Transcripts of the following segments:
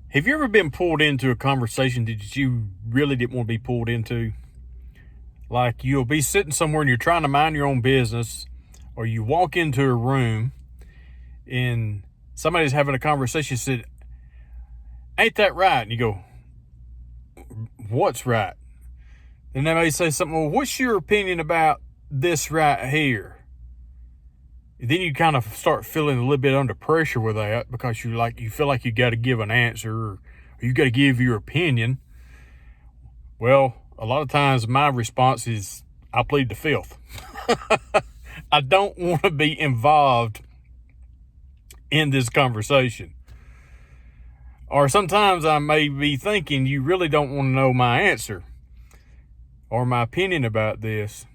Have you ever been pulled into a conversation that you really didn't want to be pulled into? Like you'll be sitting somewhere and you're trying to mind your own business, or you walk into a room and somebody's having a conversation, said, "Ain't that right?" And you go, "What's right?" And they may say something, "Well, what's your opinion about this right here?" Then you kind of start feeling a little bit under pressure with that because you feel like you got to give an answer, or you got to give your opinion. Well, a lot of times my response is, I plead the fifth. I don't want to be involved in this conversation. Or sometimes I may be thinking, you really don't want to know my answer or my opinion about this.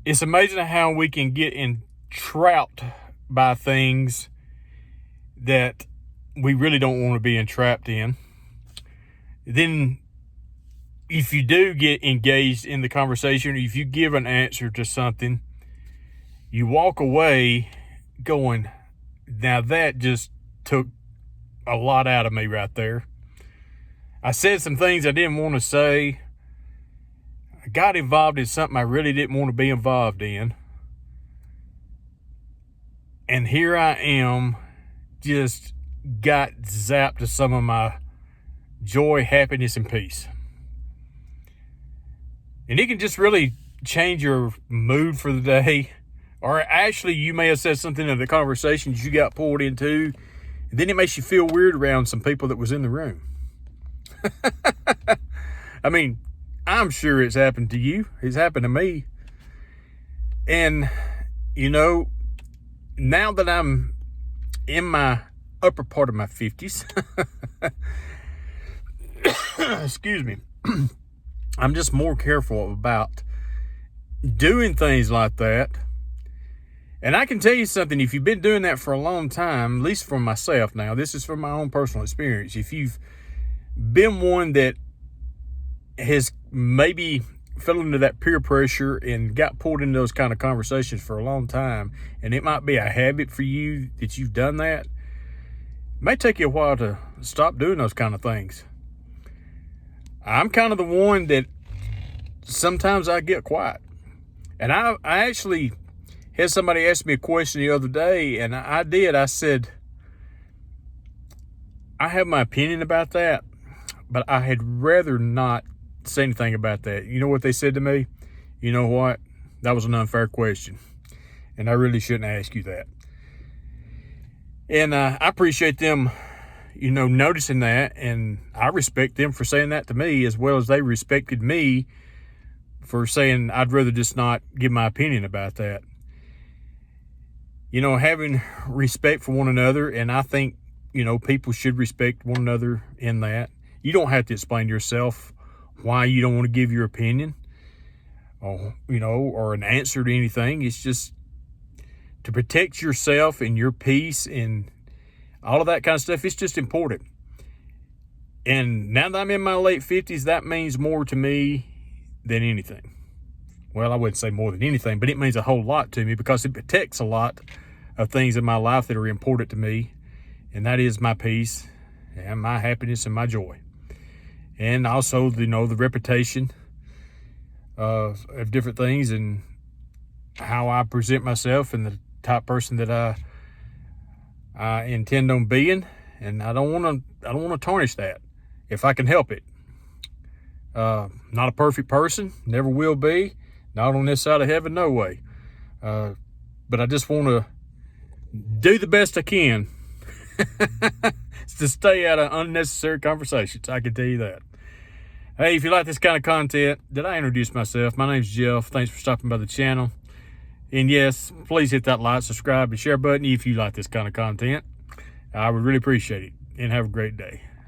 It's amazing how we can get entrapped by things that we really don't want to be entrapped in. Then if you do get engaged in the conversation, or if you give an answer to something, you walk away going, now that just took a lot out of me right there. I said some things I didn't want to say. I got involved in something I really didn't want to be involved in. And here I am, just got zapped of some of my joy, happiness, and peace. And it can just really change your mood for the day. Or actually, you may have said something in the conversations you got pulled into, and then it makes you feel weird around some people that was in the room. I mean, I'm sure it's happened to you. It's happened to me. And, now that I'm in my upper part of my 50s, excuse me, I'm just more careful about doing things like that. And I can tell you something, if you've been doing that for a long time, at least for myself now, this is from my own personal experience. If you've been one that has maybe fell into that peer pressure and got pulled into those kind of conversations for a long time, and it might be a habit for you that you've done that, it may take you a while to stop doing those kind of things. I'm kind of the one that sometimes I get quiet. And I actually had somebody ask me a question the other day, and I said, I have my opinion about that, but I had rather not say anything about that. You know what they said to me? You know what? That was an unfair question, and I really shouldn't ask you that. And I appreciate them, noticing that, and I respect them for saying that to me, as well as they respected me for saying I'd rather just not give my opinion about that. Having respect for one another, and I think, people should respect one another in that. You don't have to explain yourself why you don't want to give your opinion or an answer to anything. It's just to protect yourself and your peace and all of that kind of stuff. It's just important. And now that I'm in my late 50s, that means more to me than anything. Well, I wouldn't say more than anything, but it means a whole lot to me because it protects a lot of things in my life that are important to me. And that is my peace and my happiness and my joy. And also, the reputation of different things and how I present myself and the type of person that I intend on being. And I don't want to tarnish that if I can help it. Not a perfect person, never will be. Not on this side of heaven, no way. But I just want to do the best I can to stay out of unnecessary conversations. I can tell you that. Hey, if you like this kind of content, did I introduce myself? My name's Jeff. Thanks for stopping by the channel. And yes, please hit that like, subscribe, and share button if you like this kind of content. I would really appreciate it. And have a great day.